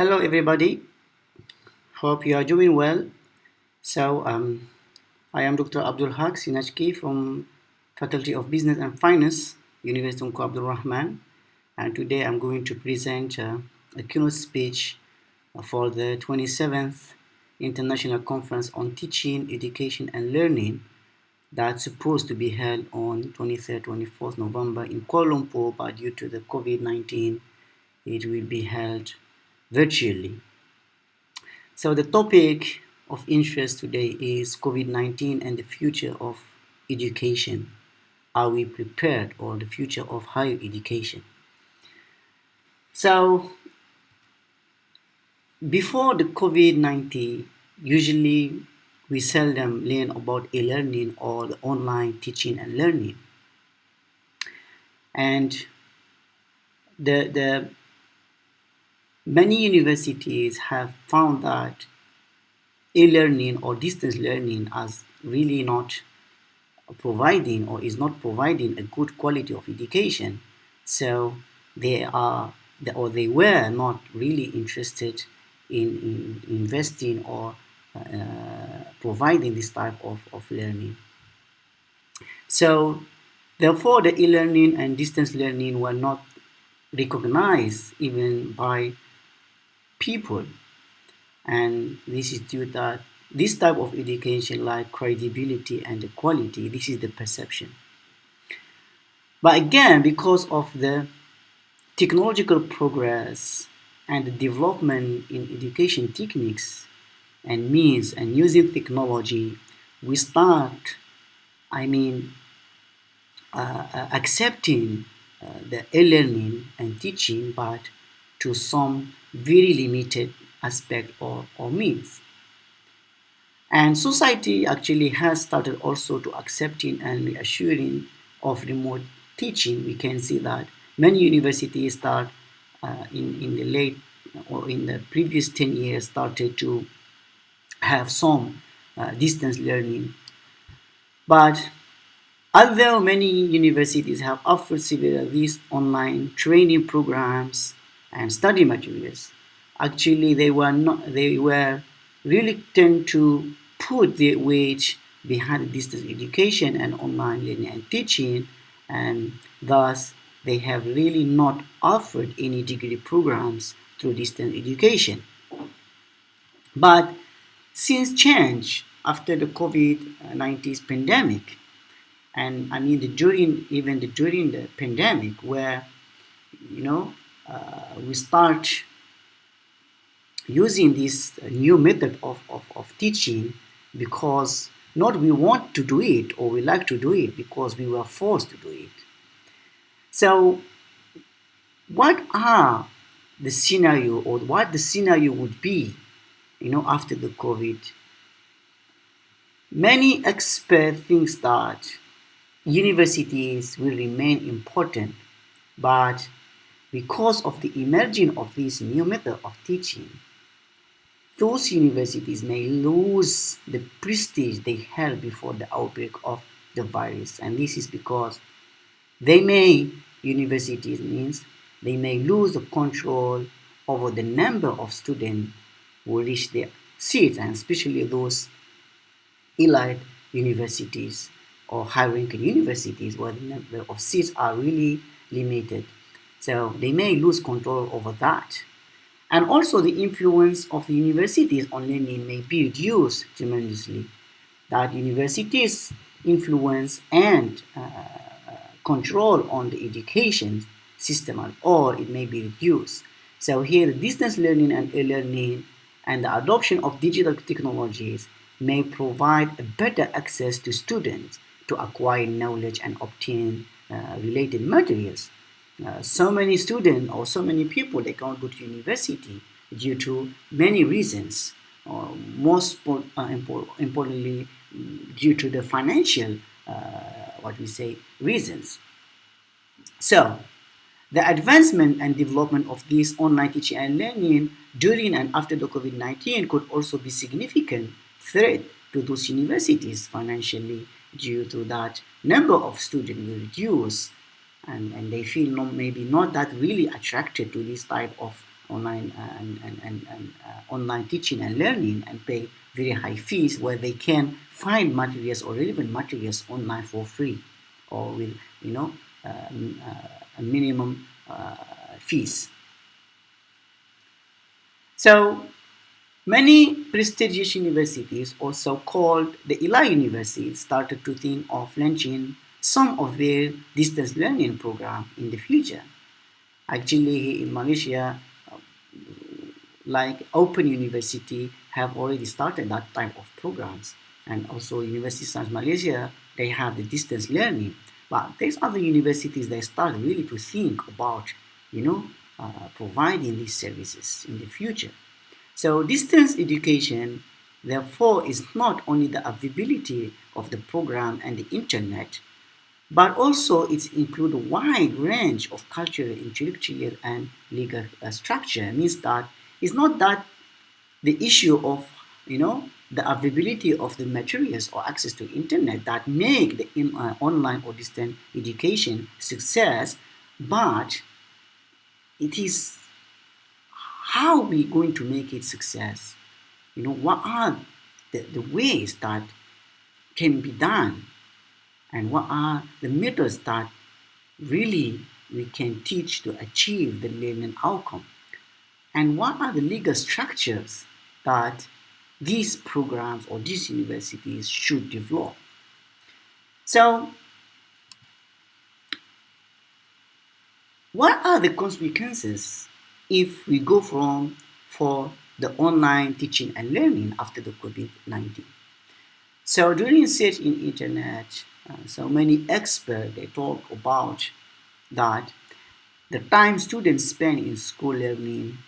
Hello, everybody. Hope you are doing well. So, I am Dr. Abdul Haq Sinachki from Faculty of Business and Finance, University of Abdul Rahman, and today I'm going to present a keynote speech for the 27th International Conference on Teaching, Education, and Learning that's supposed to be held on 23rd, 24th November in Kuala Lumpur, but due to the COVID-19, it will be held virtually. So the topic of interest today is COVID-19 and the future of education. Are we prepared, or the future of higher education? So before the COVID-19, usually we seldom learn about e-learning or the online teaching and learning. And the many universities have found that e-learning or distance learning as really not providing or is not providing a good quality of education. So they were not really interested in investing or providing this type of learning. So therefore the e-learning and distance learning were not recognized even by people, and this is due that this type of education lack credibility and the quality. This is the perception. But again, because of the technological progress and the development in education techniques and means and using technology, we start, accepting the e-learning and teaching, but to some very limited aspect or means. And society actually has started also to accepting and reassuring of remote teaching. We can see that many universities start in the late or in the previous 10 years started to have some distance learning. But although many universities have offered several these online training programs and study materials, actually they were reluctant to put their weight behind distance education and online learning and teaching, and thus they have really not offered any degree programs through distance education. But since change after the COVID-19 pandemic, and during the pandemic, where we start using this new method of teaching because not we want to do it or we like to do it, because we were forced to do it. So what are the scenario, or what the scenario would be after the COVID? Many experts think that universities will remain important, but because of the emerging of this new method of teaching, those universities may lose the prestige they held before the outbreak of the virus. And this is because universities means they may lose the control over the number of students who reach their seats, and especially those elite universities or high-ranking universities where the number of seats are really limited. So they may lose control over that. And also the influence of the universities on learning may be reduced tremendously. That universities' influence and control on the education system, or it may be reduced. So here, distance learning and e-learning and the adoption of digital technologies may provide a better access to students to acquire knowledge and obtain related materials. So many students or so many people, they can't go to university due to many reasons, or most importantly due to the financial reasons. So the advancement and development of this online teaching and learning during and after the COVID-19 could also be significant threat to those universities financially, due to that number of students will reduce, and they feel maybe not that really attracted to this type of online teaching and learning and pay very high fees where they can find materials or relevant materials online for free or with you know a minimum fees. So many prestigious universities, also called the elite universities, started to think of launching some of their distance learning program in the future. Actually, in Malaysia, like Open University have already started that type of programs. And also University of Science Malaysia, they have the distance learning. But there's other universities that start really to think about, providing these services in the future. So distance education, therefore, is not only the availability of the program and the internet, but also it includes a wide range of cultural, intellectual, and legal structure. It means that it's not that the issue of the availability of the materials or access to internet that make the online or distant education success, but it is how we going to make it success. What are the ways that can be done, and what are the methods that really we can teach to achieve the learning outcome, and what are the legal structures that these programs or these universities should develop. So what are the consequences if we go for the online teaching and learning after the COVID-19? So during research in internet, so many experts they talk about that the time students spend in school learning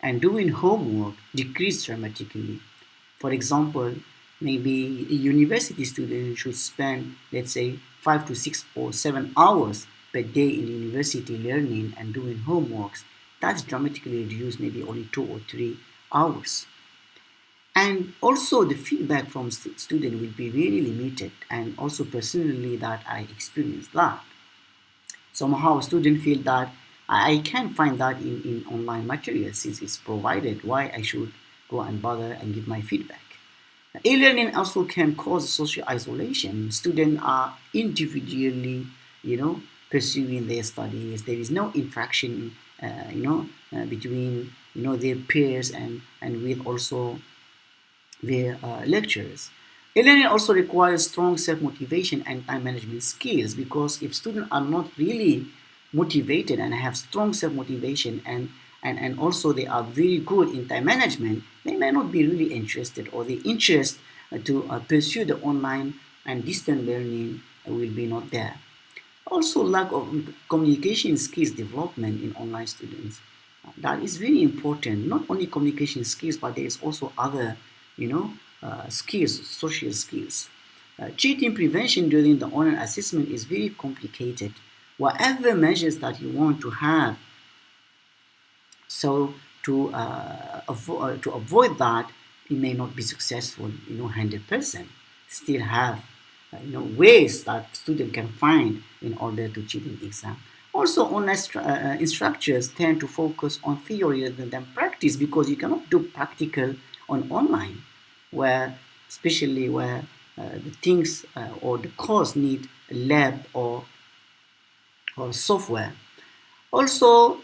and doing homework decreased dramatically. For example, maybe a university student should spend, let's say, 5 to 6 or 7 hours per day in university learning and doing homeworks. That's dramatically reduced, maybe only 2 or 3 hours. And also the feedback from student will be really limited, and also personally that I experienced that. Somehow students feel that I can't find that in online materials since it's provided. Why I should go and bother and give my feedback? E-learning also can cause social isolation. Students are individually, pursuing their studies. There is no interaction, between, their peers and with also their lecturers. E-learning also requires strong self-motivation and time management skills, because if students are not really motivated and have strong self-motivation and also they are very good in time management, they may not be really interested, or the interest to pursue the online and distant learning will be not there. Also, lack of communication skills development in online students. That is very important. Not only communication skills, but there is also other, skills, social skills. Cheating prevention during the online assessment is very complicated. Whatever measures that you want to have, so to avoid that, it may not be successful, 100%. Still have ways that student can find in order to cheat in exam. Also, online instructors tend to focus on theory rather than practice, because you cannot do practical on online, where especially where the things or the course need a lab or software. Also,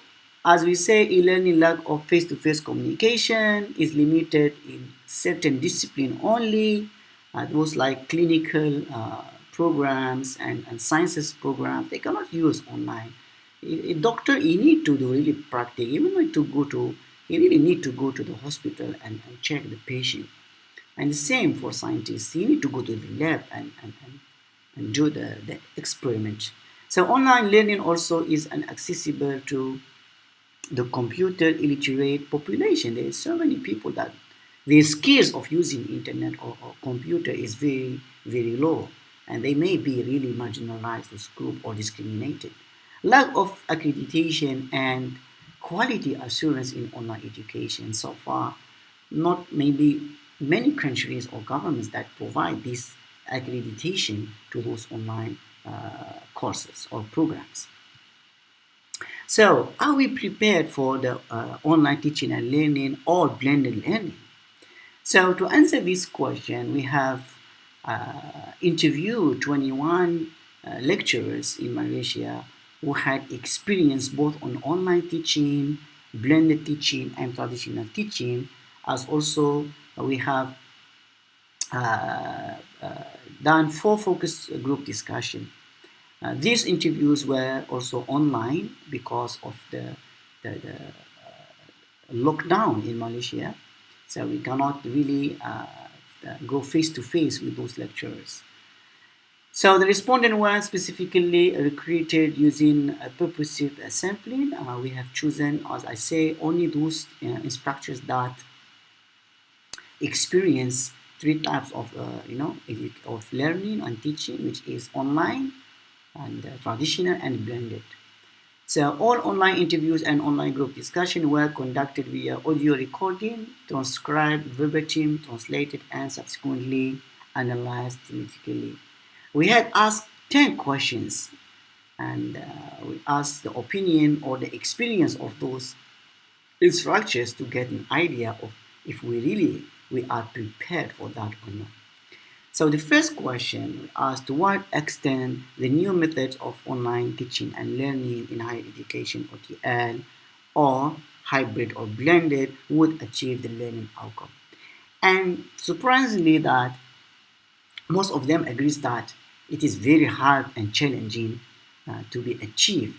as we say, e-learning lack of face-to-face communication is limited in certain discipline only. Those like clinical programs and sciences programs, they cannot use online. A doctor, he need to do really practice. He really need to go to the hospital and check the patient. And the same for scientists. You need to go to the lab and do the experiment. So online learning also is inaccessible to the computer illiterate population. There is so many people that the skills of using internet or computer is very, very low, and they may be really marginalized as group or discriminated. Lack of accreditation and quality assurance in online education. So far, not maybe many countries or governments that provide this accreditation to those online courses or programs. So, are we prepared for the online teaching and learning or blended learning? So, to answer this question, we have interviewed 21 lecturers in Malaysia who had experience both on online teaching, blended teaching, and traditional teaching, as also we have uh, uh, done 4 focus group discussion. These interviews were also online because of the lockdown in Malaysia, so we cannot really go face to face with those lecturers. So the respondent were specifically recruited using a purposive sampling. We have chosen, as I say, only those instructors that experience 3 types of of learning and teaching, which is online and traditional and blended. So all online interviews and online group discussion were conducted via audio recording, transcribed verbatim, translated, and subsequently analyzed critically. We had asked 10 questions, and we asked the opinion or the experience of those instructors to get an idea of if we are prepared for that or not. So the first question asks to what extent the new methods of online teaching and learning in higher education (OTL) or hybrid or blended would achieve the learning outcome. And surprisingly that most of them agrees that it is very hard and challenging to be achieved.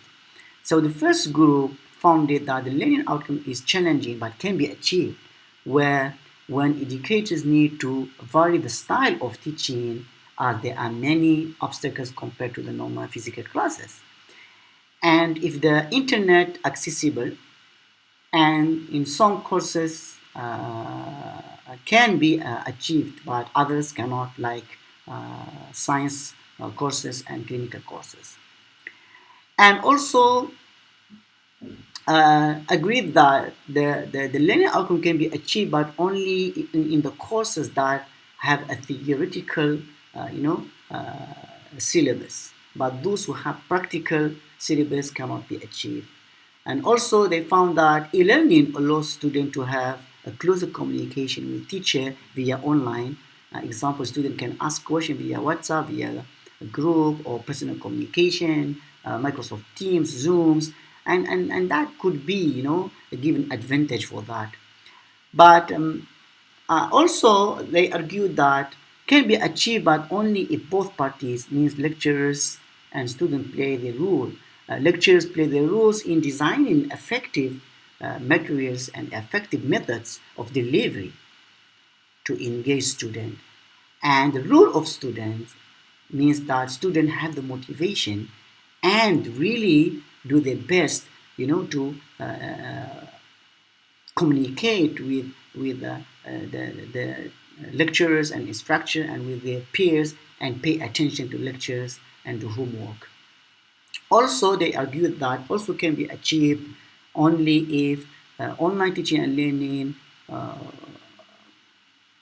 So the first group found it that the learning outcome is challenging but can be achieved, where when educators need to vary the style of teaching as there are many obstacles compared to the normal physical classes. And if the internet accessible and in some courses can be achieved but others cannot, like science courses and clinical courses. And also agreed that the learning outcome can be achieved but only in the courses that have a theoretical syllabus, but those who have practical syllabus cannot be achieved. And also they found that e-learning allows students to have a closer communication with teacher via online. Example, student can ask questions via WhatsApp, via a group or personal communication, Microsoft Teams, Zooms, and that could be, a given advantage for that. But also they argued that can be achieved but only if both parties, means lecturers and students, play the role. Lecturers play the roles in designing effective materials and effective methods of delivery to engage students. And the role of students means that students have the motivation and really do their best, to communicate with the lecturers and instructor and with their peers and pay attention to lectures and do homework. Also, they argued that also can be achieved only if online teaching and learning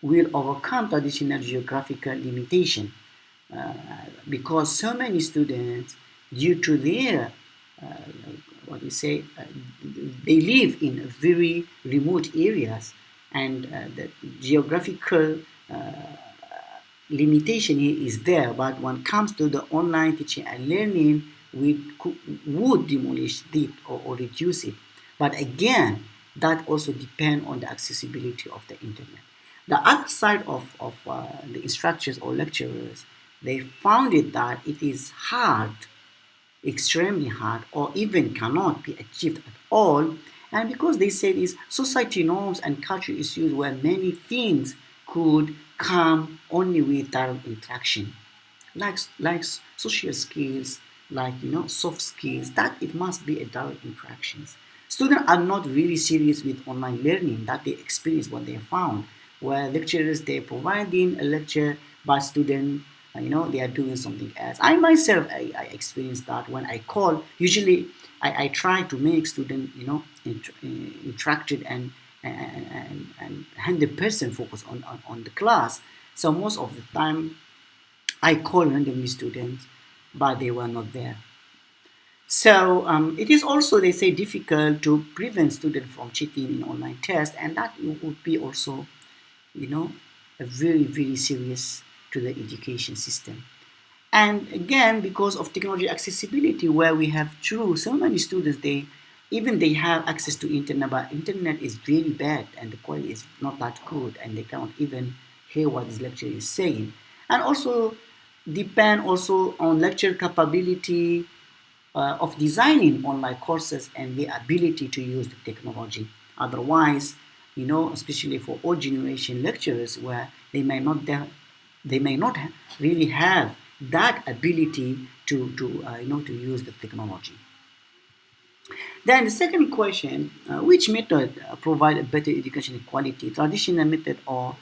will overcome traditional geographical limitation, uh, because so many students, due to their what we say, they live in very remote areas, and the geographical limitation here is there. But when it comes to the online teaching and learning, we would demolish it or reduce it. But again, that also depends on the accessibility of the internet. The other side of the instructors or lecturers, they found it that it is hard, extremely hard, or even cannot be achieved at all. And because they said is society norms and cultural issues where many things could come only with direct interaction, like social skills, like soft skills, that it must be a direct interactions. Students are not really serious with online learning, that they experience what they found, where lecturers they're providing a lecture, but students they are doing something else. I myself I experienced that when I call. Usually I try to make student interacted and 100% focus on the class. So most of the time I call randomly students, but they were not there. So it is also, they say, difficult to prevent students from cheating in online tests, and that would be also, you know, a very, very serious to the education system. And again, because of technology accessibility, where we have true so many students, they have access to internet, but internet is really bad and the quality is not that good, and they cannot even hear what this lecturer is saying. And also depend also on lecture capability of designing online courses and the ability to use the technology. Otherwise, especially for old generation lecturers, where they may not really have that ability to use the technology. Then the second question, which method provide a better education quality, traditional method or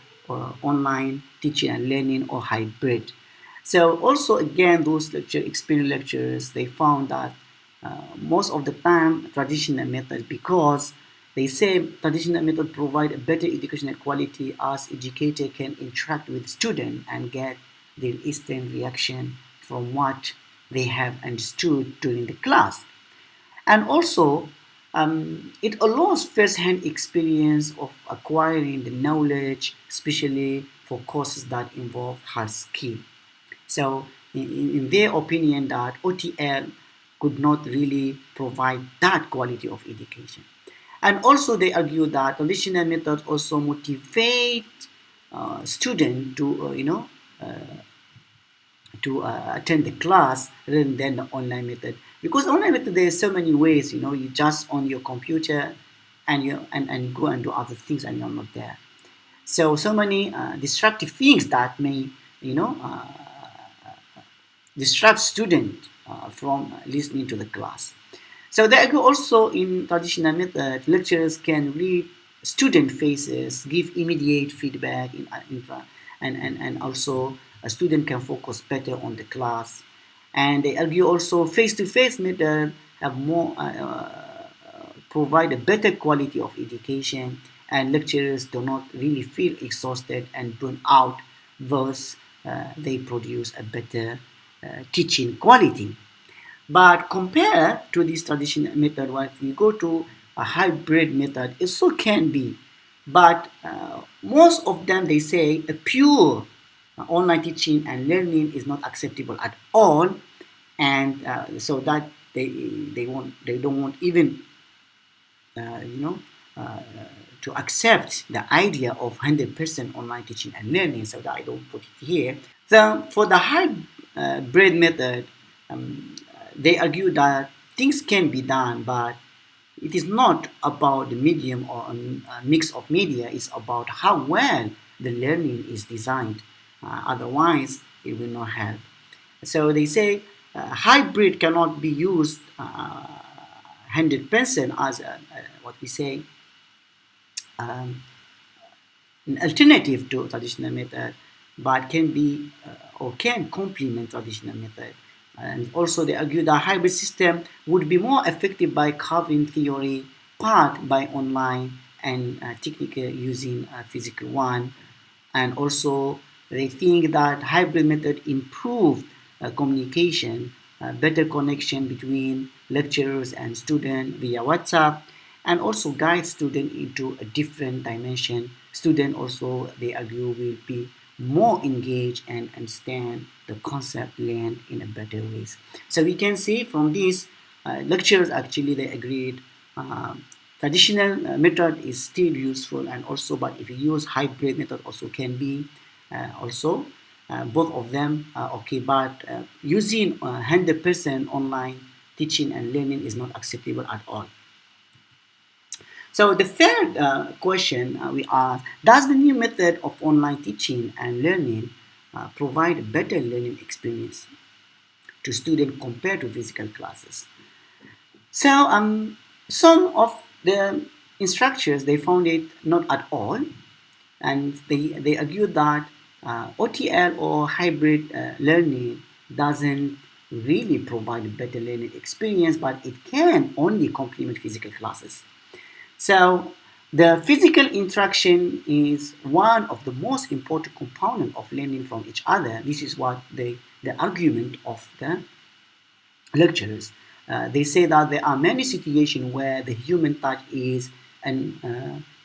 online teaching and learning or hybrid? So also again, those experienced lecturers, they found that most of the time traditional method, because they say traditional method provide a better educational quality as educator can interact with student and get their instant reaction from what they have understood during the class. And also, it allows first-hand experience of acquiring the knowledge, especially for courses that involve hard skill. So, in their opinion, that OTL could not really provide that quality of education. And also, they argue that traditional methods also motivate students to attend the class rather than the online method, because online method there's so many ways, you just on your computer and you go and do other things and you're not there. So many distractive things that may you know uh, distract student from listening to the class. So there are also in traditional method, lecturers can read student faces, give immediate feedback and also a student can focus better on the class. And they argue also face-to-face method have more provide a better quality of education, and lecturers do not really feel exhausted and burn out. Thus, they produce a better teaching quality. But compared to this traditional method, when we go to a hybrid method, it so can be. But most of them, they say a pure online teaching and learning is not acceptable at all, and so that they don't want even uh, you know uh, to accept the idea of 100% online teaching and learning. So that I don't put it here. For the hybrid method, they argue that things can be done, but it is not about the medium or a mix of media. It's about how well the learning is designed. Otherwise, it will not help. So they say hybrid cannot be used 100% as what we say um, an alternative to traditional method, but can be or can complement traditional method. And also they argue that hybrid system would be more effective by covering theory part by online and technical using physical one. And also they think that hybrid method improved communication, better connection between lecturers and student via WhatsApp, and also guide student into a different dimension. Student also, they argue, will be more engaged and understand the concept learned in a better ways. So we can see from these lectures, actually they agreed traditional method is still useful, and also, but if you use hybrid method also can be also both of them are okay, but using 100% online teaching and learning is not acceptable at all. So the third question we ask, does the new method of online teaching and learning provide a better learning experience to students compared to physical classes? So some of the instructors, they found it not at all, and they argue that OTL or hybrid learning doesn't really provide a better learning experience, but it can only complement physical classes. So the physical interaction is one of the most important components of learning from each other. This is what the argument of the lecturers. They say that there are many situations where the human touch is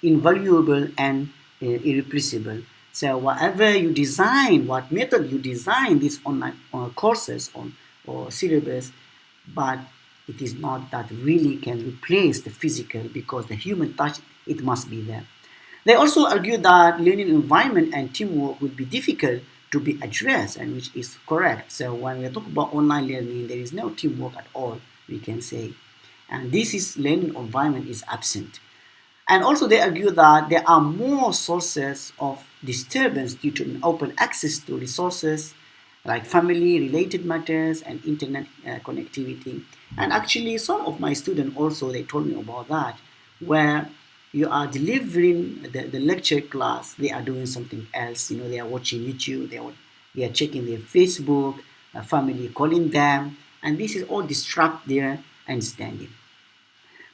invaluable and irreplaceable. So whatever you design, what method you design these online courses on or syllabus, but it is not that really can replace the physical, because the human touch, it must be there. They also argue that learning environment and teamwork will be difficult to be addressed, and which is correct. So when we talk about online learning, there is no teamwork at all, we can say. And this is learning environment is absent. And also they argue that there are more sources of disturbance due to an open access to resources like family related matters and internet connectivity. And actually some of my students also, they told me about that, where you are delivering the lecture class, they are doing something else. They are watching YouTube, they are checking their Facebook, family calling them, and this is all disrupt their understanding.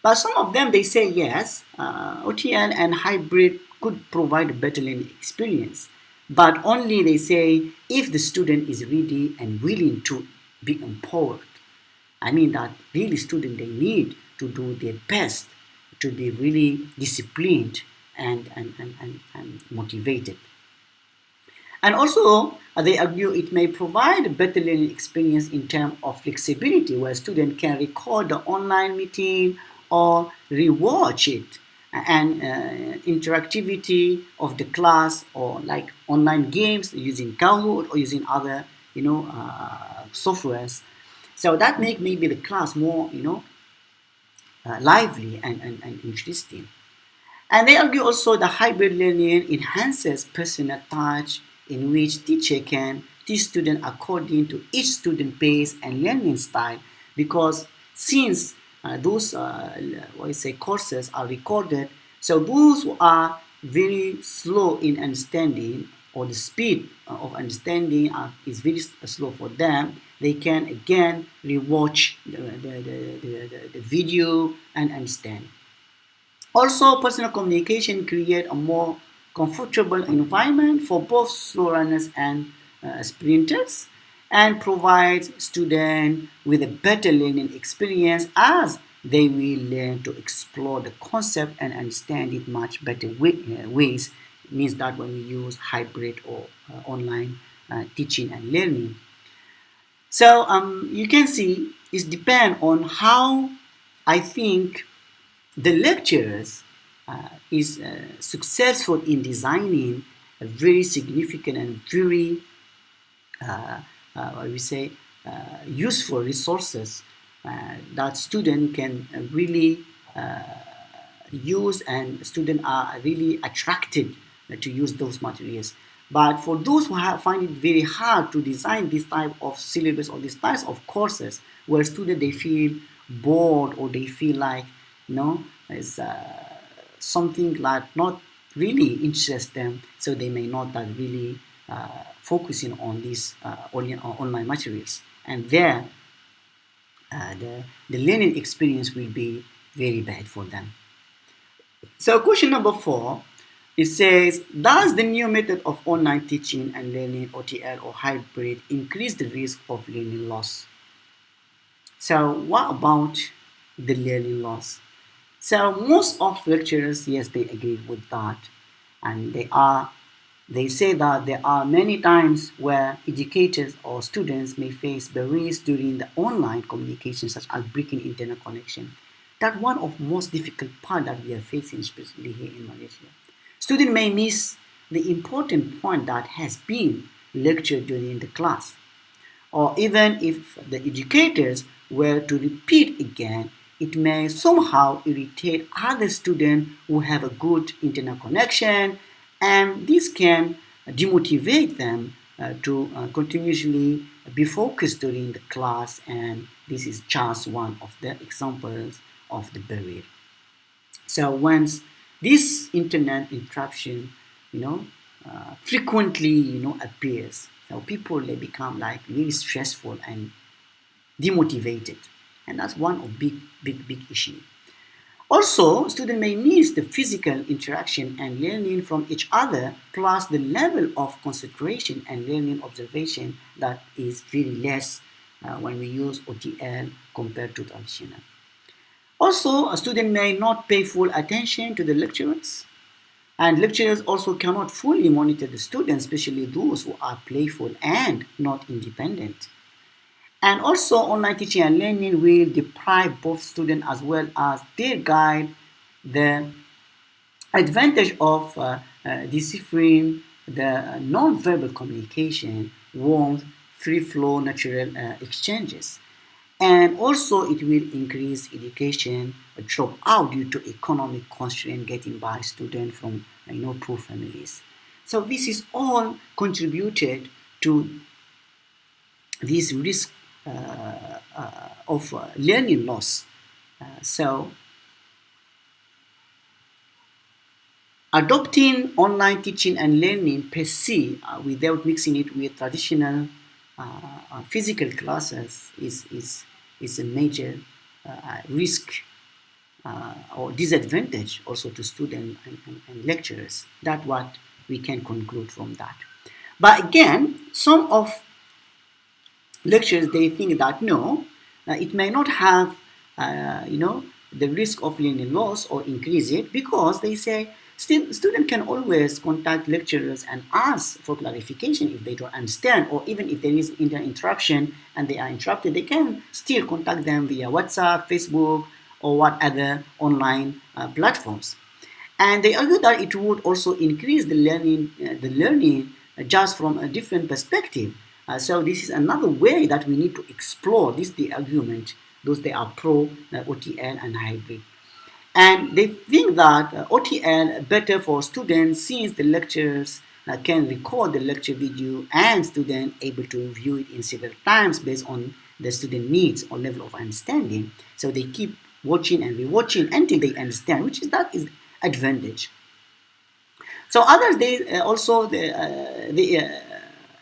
But some of them, they say yes, OTL and hybrid could provide a better learning experience, but only, they say, if the student is ready and willing to be empowered. I mean that really student, they need to do their best to be really disciplined and motivated. And also, they argue it may provide a better learning experience in terms of flexibility, where students can record the online meeting or rewatch it, and interactivity of the class, or like online games using Kahoot or using other, softwares. So that make maybe the class more, lively and interesting. And they argue also the hybrid learning enhances personal touch, in which teacher can teach student according to each student pace and learning style, because since those what I say courses are recorded, so those who are very slow in understanding, or the speed of understanding is very slow for them, they can again rewatch the video and understand. Also, personal communication create a more comfortable environment for both slow runners and sprinters, and provides students with a better learning experience, as they will learn to explore the concept and understand it much better ways. It means that when we use hybrid or online teaching and learning. So you can see it depends on how I think the lecturers is successful in designing a very significant and very, what we say, useful resources that student can really use, and students are really attracted to use those materials. But for those who find it very hard to design this type of syllabus or these types of courses, where students, they feel bored, or they feel like, it's something like not really interest them, so they may not really focusing on these online materials, and there the learning experience will be very bad for them. So question number 4, it says, does the new method of online teaching and learning, OTL or hybrid, increase the risk of learning loss? So what about the learning loss? So most of lecturers, yes, they agree with that, and they say that there are many times where educators or students may face barriers during the online communication, such as breaking internet connection. That's one of most difficult part that we are facing, especially here in Malaysia. Students may miss the important point that has been lectured during the class, or even if the educators were to repeat again, it may somehow irritate other students who have a good internet connection, and this can demotivate them to continuously be focused during the class, and this is just one of the examples of the barrier. So once this internet interruption, frequently, appears, so people, they become like really stressful and demotivated, and that's one of big issue. Also, students may miss the physical interaction and learning from each other, plus the level of concentration and learning observation that is very less when we use OTL compared to traditional. Also, a student may not pay full attention to the lecturers, and lecturers also cannot fully monitor the students, especially those who are playful and not independent. And also, online teaching and learning will deprive both students as well as their guide the advantage of deciphering the non-verbal communication, warmth, free flow, natural exchanges. And also, it will increase education dropout due to economic constraint getting by students from poor families. So this is all contributed to this risk of learning loss. So adopting online teaching and learning per se without mixing it with traditional physical classes is a major risk or disadvantage also to students and lecturers. That's what we can conclude from that. But again, some of lecturers, they think that no, it may not have the risk of learning loss or increase it, because they say still student can always contact lecturers and ask for clarification if they don't understand, or even if there is interruption and they are interrupted, they can still contact them via WhatsApp, Facebook, or what other online platforms. And they argue that it would also increase the learning just from a different perspective. So this is another way that we need to explore this the argument. Those they are pro OTL and hybrid. And they think that OTL better for students since the lecturers can record the lecture video and student able to view it in several times based on the student needs or level of understanding. So they keep watching and rewatching until they understand, which is that is advantage. So others they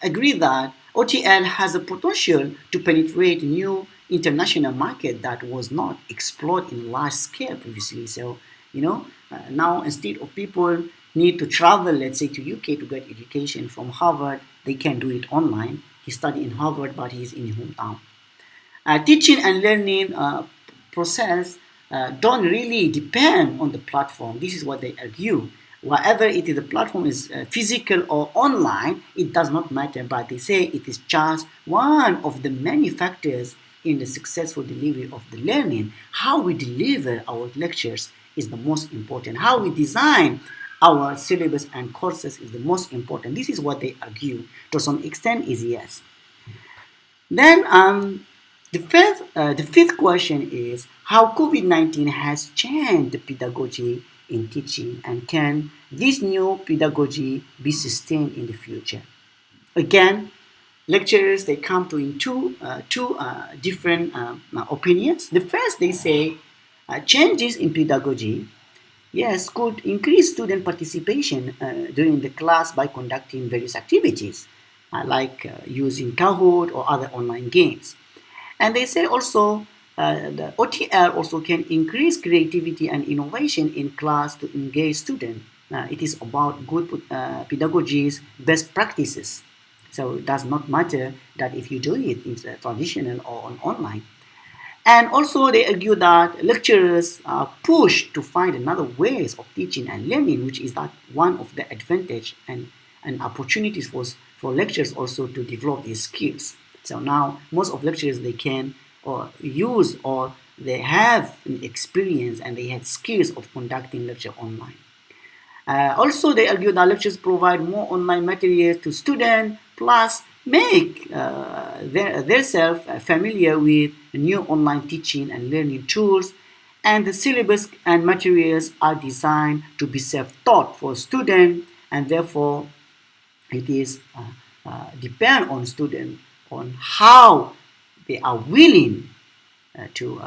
agree that OTL has a potential to penetrate new international market that was not explored in large scale previously. So now instead of people need to travel, let's say, to UK to get education from Harvard, they can do it online. He studied in Harvard, but he's in his hometown. Teaching and learning process don't really depend on the platform. This is what they argue. Whatever it is, the platform is physical or online, it does not matter, but they say it is just one of the many factors in the successful delivery of the learning. How we deliver our lectures is the most important. How we design our syllabus and courses is the most important. This is what they argue. To some extent is yes. Then the fifth question is how COVID-19 has changed the pedagogy in teaching, and can this new pedagogy be sustained in the future? Again, lecturers, they come to in two different opinions. The first, they say changes in pedagogy, yes, could increase student participation during the class by conducting various activities like using Kahoot or other online games. And they say also the OTL also can increase creativity and innovation in class to engage students. It is about good pedagogy's best practices. So it does not matter that if you do it in traditional or on online. And also they argue that lecturers are pushed to find another ways of teaching and learning, which is that one of the advantage and opportunities for lecturers also to develop these skills. So now most of lecturers, they can or use or they have experience and they have skills of conducting lecture online. Also, they argue that lectures provide more online materials to students, plus make themselves familiar with new online teaching and learning tools, and the syllabus and materials are designed to be self-taught for students, and therefore it is depend on students on how they are willing to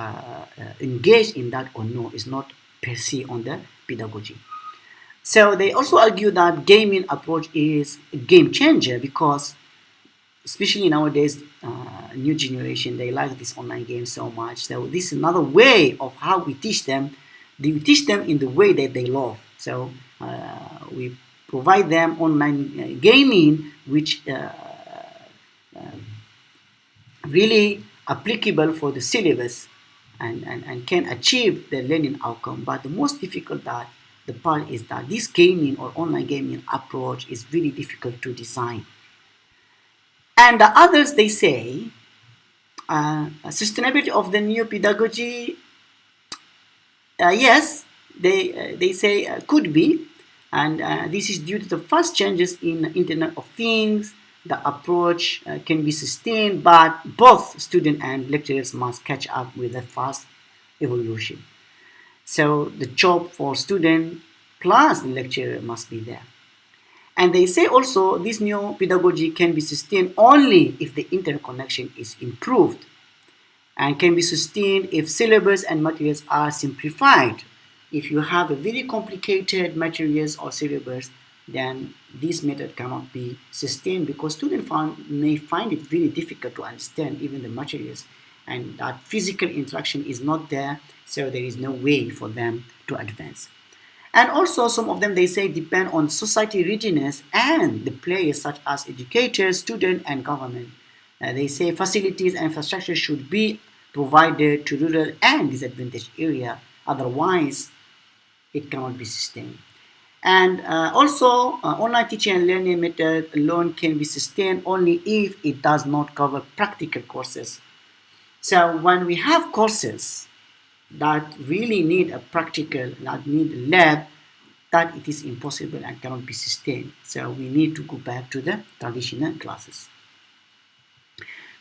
engage in that or no. It's not per se on the pedagogy. So they also argue that gaming approach is a game changer because, especially nowadays, new generation, they like this online game so much. So this is another way of how we teach them. We teach them in the way that they love. So we provide them online gaming, which really applicable for the syllabus and can achieve the learning outcome. But the most difficult that the part is that this gaming or online gaming approach is really difficult to design. And the others, they say, sustainability of the new pedagogy, yes, they say could be, and this is due to the fast changes in Internet of Things. The approach can be sustained, but both students and lecturers must catch up with the fast evolution. So the job for student plus the lecturer must be there. And they say also this new pedagogy can be sustained only if the internet connection is improved, and can be sustained if syllabus and materials are simplified. If you have a very complicated materials or syllabus, then this method cannot be sustained because students may find it very difficult to understand even the materials, and that physical interaction is not there, so there is no way for them to advance. And also some of them, they say, depend on society readiness and the players such as educators, students, and government. They say facilities and infrastructure should be provided to rural and disadvantaged area, otherwise it cannot be sustained. And also online teaching and learning method alone can be sustained only if it does not cover practical courses. So when we have courses that really need a practical, that need a lab, that it is impossible and cannot be sustained. So we need to go back to the traditional classes.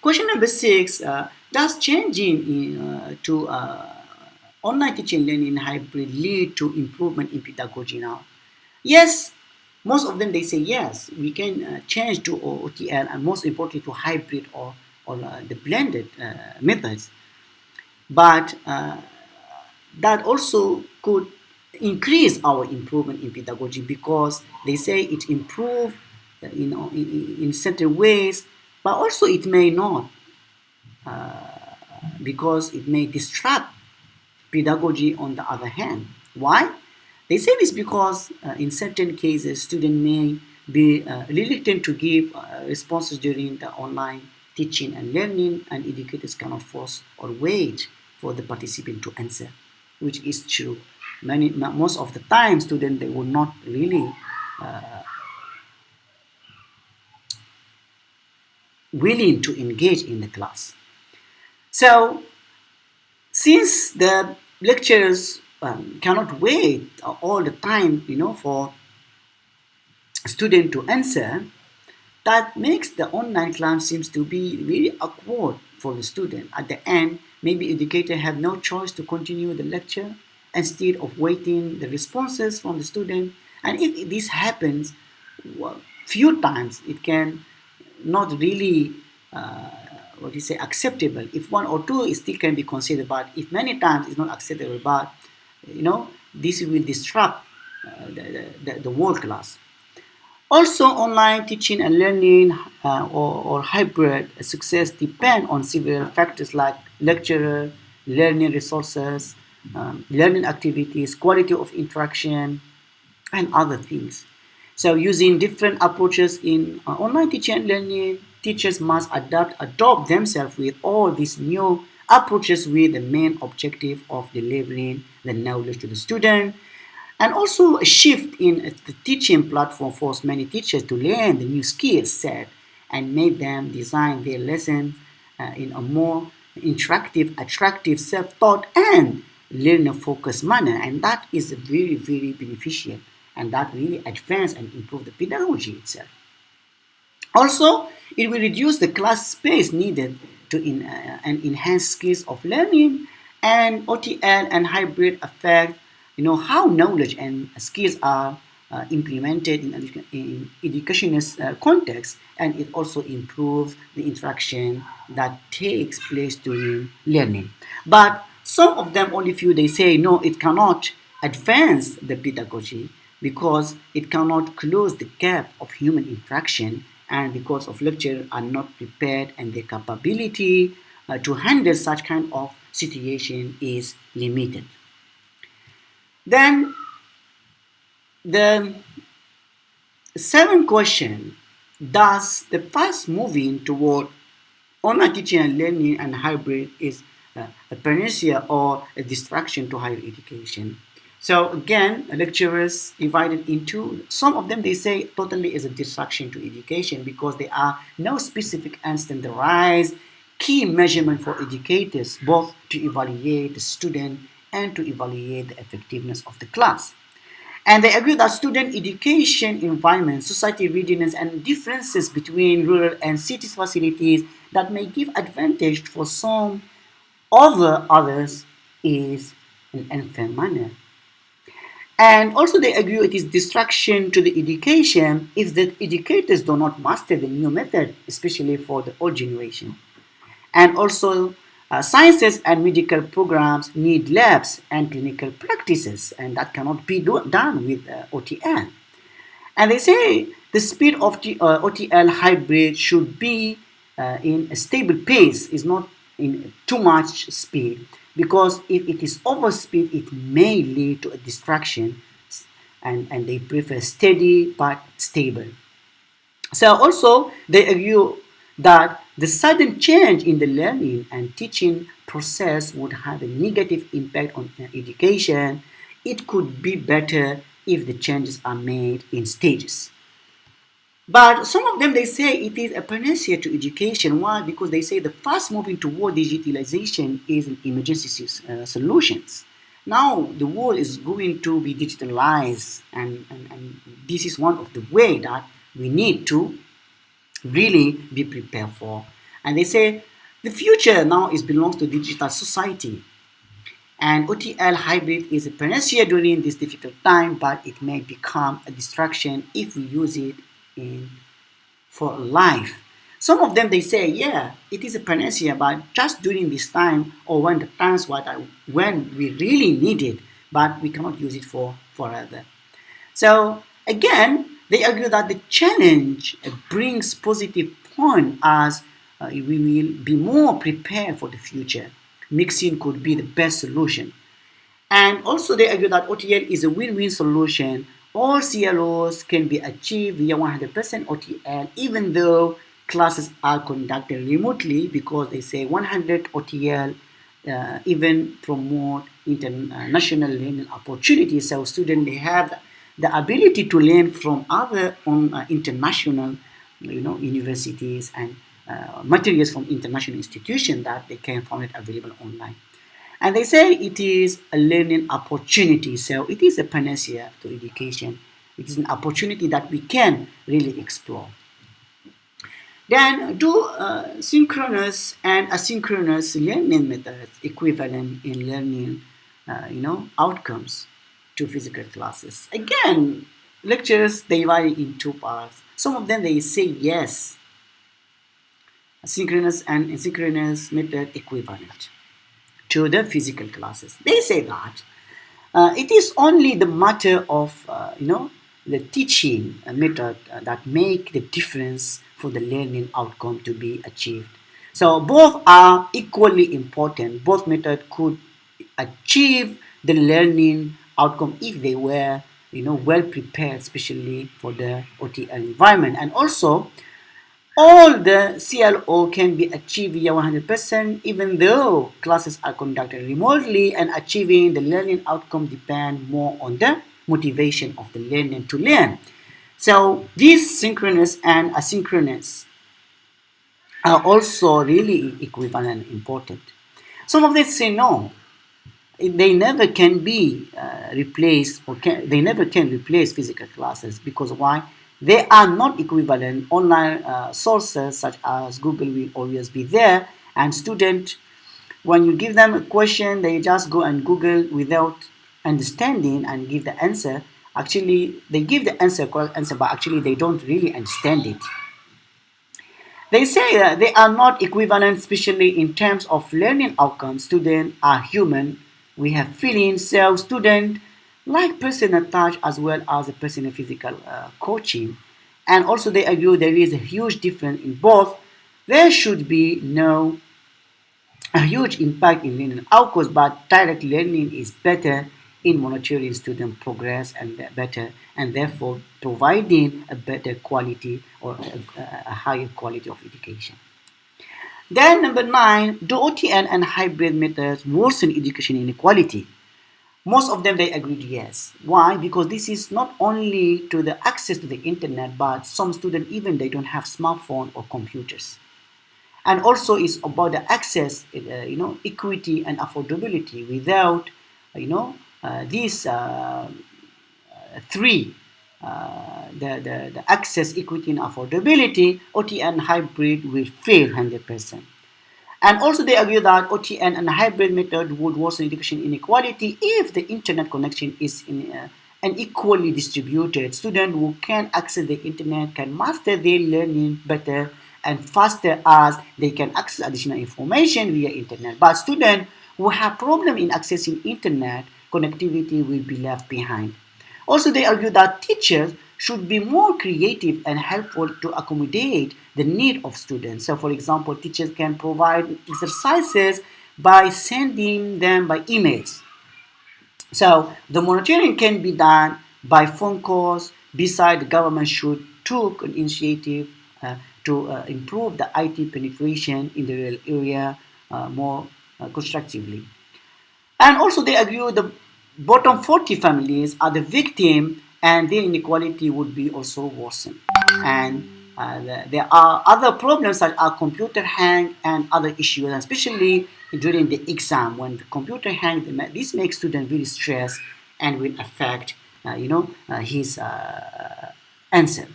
Question number 6, does changing to online teaching learning hybrid lead to improvement in pedagogy now? Yes, most of them, they say yes, we can change to OTL, and most importantly to hybrid or the blended methods. But that also could increase our improvement in pedagogy because they say it improve in certain ways, but also it may not, because it may disrupt pedagogy on the other hand. Why? They say this because in certain cases students may be reluctant to give responses during the online teaching and learning, and educators cannot force or wait for the participant to answer, which is true. Most of the time students, they will not really willing to engage in the class. So since the lecturers cannot wait all the time, for student to answer, that makes the online class seems to be very awkward for the student. At the end, maybe educators have no choice to continue the lecture instead of waiting the responses from the student. And if this happens few times, it can not really acceptable. If one or two, it still can be considered, but if many times it's not acceptable, but this will disrupt the world class. Also, online teaching and learning or hybrid success depend on several factors like lecturer, learning resources, learning activities, quality of interaction, and other things. So using different approaches in online teaching and learning, teachers must adopt themselves with all these new approaches with the main objective of delivering the knowledge to the student. And also a shift in the teaching platform forced many teachers to learn the new skill set and made them design their lessons in a more interactive, attractive, self-taught, and learner-focused manner. And that is very, very beneficial, and that really advance and improve the pedagogy itself. Also, it will reduce the class space needed to and enhance skills of learning, and OTL and hybrid affect how knowledge and skills are implemented in educational context, and it also improves the interaction that takes place during learning. But some of them, only few, they say no, it cannot advance the pedagogy because it cannot close the gap of human interaction, and because of lecturers are not prepared and their capability to handle such kind of situation is limited. Then the seventh question, does the fast moving toward online teaching and learning and hybrid is a panacea or a distraction to higher education. So again, lecturers divided into, some of them they say totally is a distraction to education because there are no specific and standardized key measurement for educators, both to evaluate the student and to evaluate the effectiveness of the class. And they agree that student education environment, society readiness, and differences between rural and cities facilities that may give advantage for some over others is an unfair manner. And also they agree it is distraction to the education if the educators do not master the new method, especially for the old generation. And also sciences and medical programs need labs and clinical practices, and that cannot be done with OTL. And they say the speed of the OTL hybrid should be in a stable pace, is not in too much speed, because if it is over speed, it may lead to a distraction, and they prefer steady but stable. So also they argue that the sudden change in the learning and teaching process would have a negative impact on education. It could be better if the changes are made in stages. But some of them they say it is a panacea to education. Why? Because they say the fast moving toward digitalization is an emergency solutions. Now the world is going to be digitalized, and this is one of the way that we need to really be prepared for. And they say the future now is belongs to digital society. And OTL hybrid is a panacea during this difficult time, but it may become a distraction if we use it in for life. Some of them they say, yeah, it is a panacea, but just during this time or when the times when we really need it, but we cannot use it for forever. So again, they argue that the challenge brings positive point as we will be more prepared for the future. Mixing could be the best solution. And also they argue that OTL is a win-win solution. All CLOs can be achieved via 100% OTL, even though classes are conducted remotely, because they say 100 OTL even promote international learning opportunities. So students they have the ability to learn from other international, universities and materials from international institutions that they can find it available online. And they say it is a learning opportunity, so it is a panacea to education. It is an opportunity that we can really explore. Then do synchronous and asynchronous learning methods equivalent in learning, outcomes to physical classes. Again, lectures they vary in two parts. Some of them they say yes, synchronous and asynchronous method equivalent to the physical classes. They say that it is only the matter of the teaching method that make the difference for the learning outcome to be achieved. So both are equally important. Both methods could achieve the learning outcome if they were well prepared, especially for the OTL environment. And also all the CLO can be achieved via 100% even though classes are conducted remotely, and achieving the learning outcome depend more on the motivation of the learner to learn. So these synchronous and asynchronous are also really equivalent and important. Some of them say no, they never can be replaced, they never can replace physical classes, because why? They are not equivalent. Online sources such as Google will always be there, and students, when you give them a question, they just go and Google without understanding and give the answer. Actually, they give the correct answer, but actually they don't really understand it. They say that they are not equivalent, especially in terms of learning outcomes. Students are human. We have feelings. So students like personal touch as well as a personal physical coaching. And also they argue there is a huge difference in both. There should be no a huge impact in learning outcomes, but direct learning is better in monitoring student progress and better, and therefore providing a better quality or a higher quality of education. Then number 9, do OTL and hybrid methods worsen education inequality? Most of them they agreed yes. Why? Because this is not only to the access to the internet, but some students even they don't have smartphone or computers. And also it's about the access, equity and affordability. Without, these three, the access, equity, and affordability, OTN hybrid will fail 100%. And also they argue that OTN and hybrid method would worsen education inequality if the internet connection is unequally distributed. Students who can access the internet can master their learning better and faster as they can access additional information via internet. But students who have problem in accessing internet connectivity will be left behind. Also, they argue that teachers should be more creative and helpful to accommodate the need of students. So, for example, teachers can provide exercises by sending them by emails. So, the monitoring can be done by phone calls. Besides, the government should take an initiative to improve the IT penetration in the rural area more constructively. And also they argue the bottom 40 families are the victim and their inequality would be also worsened. And there are other problems such as computer hang and other issues, especially during the exam when the computer hang. This makes students really stressed and will affect, his answer.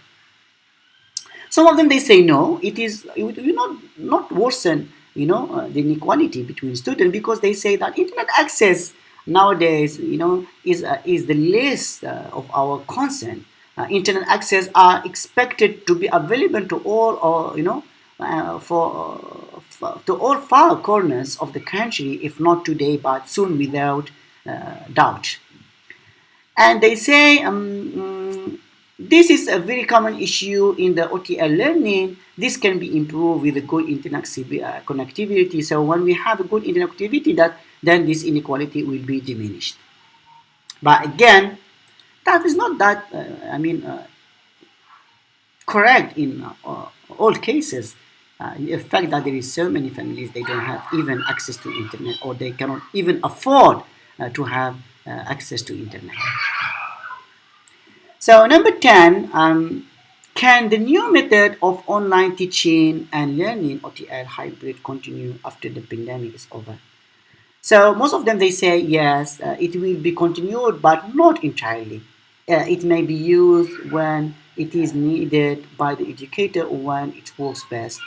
Some of them they say no, it will not worsen the inequality between students because they say that internet access nowadays is the least of our concern. Internet access are expected to be available to all or to all far corners of the country, if not today but soon without doubt. And they say this is a very common issue in the OTL learning. This can be improved with a good internet connectivity. So when we have a good internet connectivity, then this inequality will be diminished. But again, that is not that correct in all cases. The fact that there is so many families they don't have even access to internet or they cannot even afford to have access to internet. So number 10, can the new method of online teaching and learning OTL hybrid continue after the pandemic is over? So most of them they say yes, it will be continued but not entirely. It may be used when it is needed by the educator or when it works best.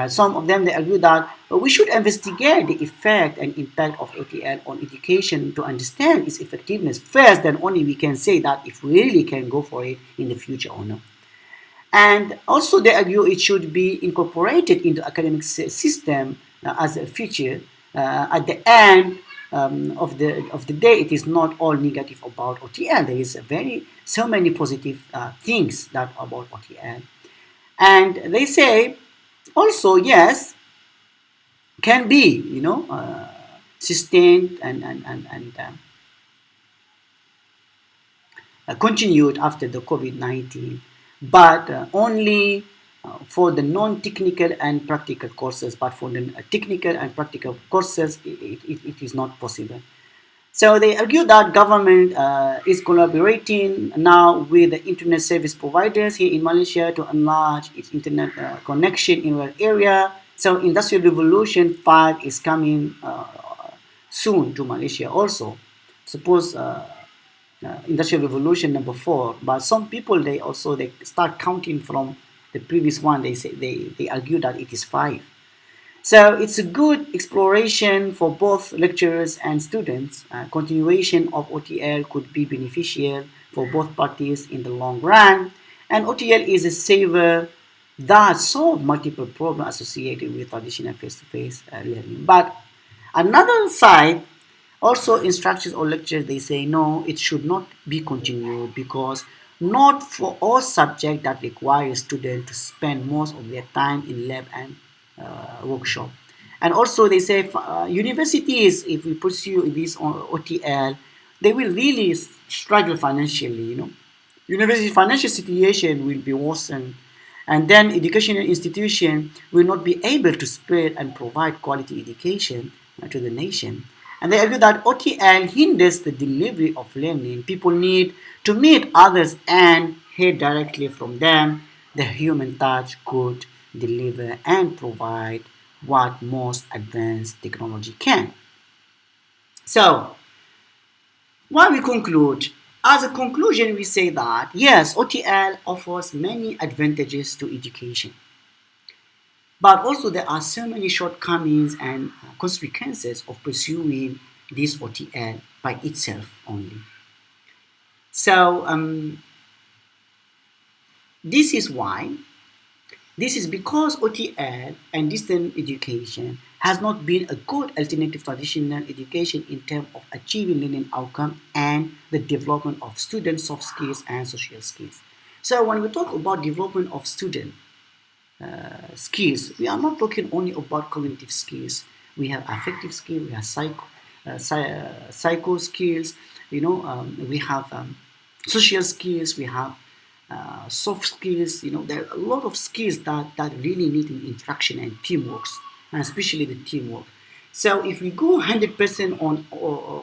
Some of them they argue that we should investigate the effect and impact of OTL on education to understand its effectiveness first. Then only we can say that if we really can go for it in the future or not. And also they argue it should be incorporated into academic system as a feature. At the end of the day, it is not all negative about OTL. There is so many positive things that about OTL, and they say also yes can be sustained and continued after the COVID-19, but only for the non-technical and practical courses. But for the technical and practical courses, it is not possible. So they argue that government is collaborating now with the internet service providers here in Malaysia to enlarge its internet connection in our area. So Industrial Revolution 5 is coming soon to Malaysia also. Suppose Industrial Revolution number 4, but some people they start counting from the previous one. They argue that it is 5. So it's a good exploration for both lecturers and students. Continuation of OTL could be beneficial for both parties in the long run. And OTL is a saver that solves multiple problems associated with traditional face-to-face learning. But another side, also instructors or lectures, they say no, it should not be continued because not for all subjects that require students to spend most of their time in lab and workshop. And also they say universities, if we pursue this on OTL, they will really struggle financially. University financial situation will be worsened, And then educational institution will not be able to spread and provide quality education to the nation. And they argue that OTL hinders the delivery of learning. People need to meet others and hear directly from them. The human touch could deliver and provide what most advanced technology can. So, what we conclude, as a conclusion, we say that yes, OTL offers many advantages to education, but also there are so many shortcomings and consequences of pursuing this OTL by itself only. So, this is why this is because OTL and distance education has not been a good alternative to traditional education in terms of achieving learning outcome and the development of student soft skills and social skills. So when we talk about development of student skills, we are not talking only about cognitive skills. We have affective skills, we have psycho skills, we have social skills, we have soft skills. There are a lot of skills that really need an interaction and teamwork, and especially the teamwork. So if we go 100% on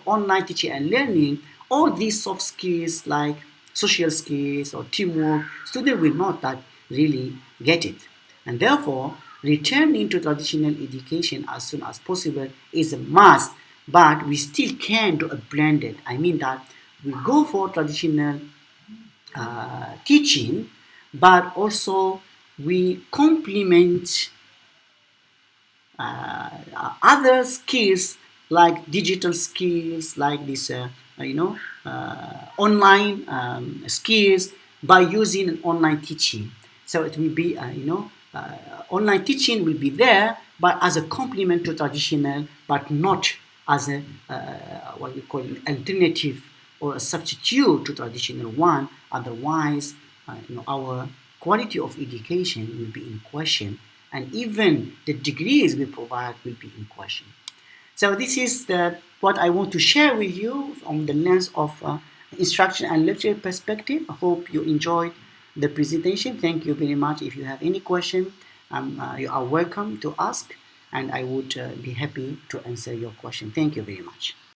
online teaching and learning, all these soft skills like social skills or teamwork, students will not that really get it. And therefore, returning to traditional education as soon as possible is a must, but we still can do a blended. I mean that we go for traditional teaching, but also we complement other skills like digital skills, like this, online skills by using an online teaching. So it will be, online teaching will be there, but as a complement to traditional, but not as a what we call an alternative or a substitute to traditional one. Otherwise, our quality of education will be in question, and even the degrees we provide will be in question. So this is what I want to share with you from the lens of instruction and lecture perspective. I hope you enjoyed the presentation. Thank you very much. If you have any question, you are welcome to ask, and I would be happy to answer your question. Thank you very much.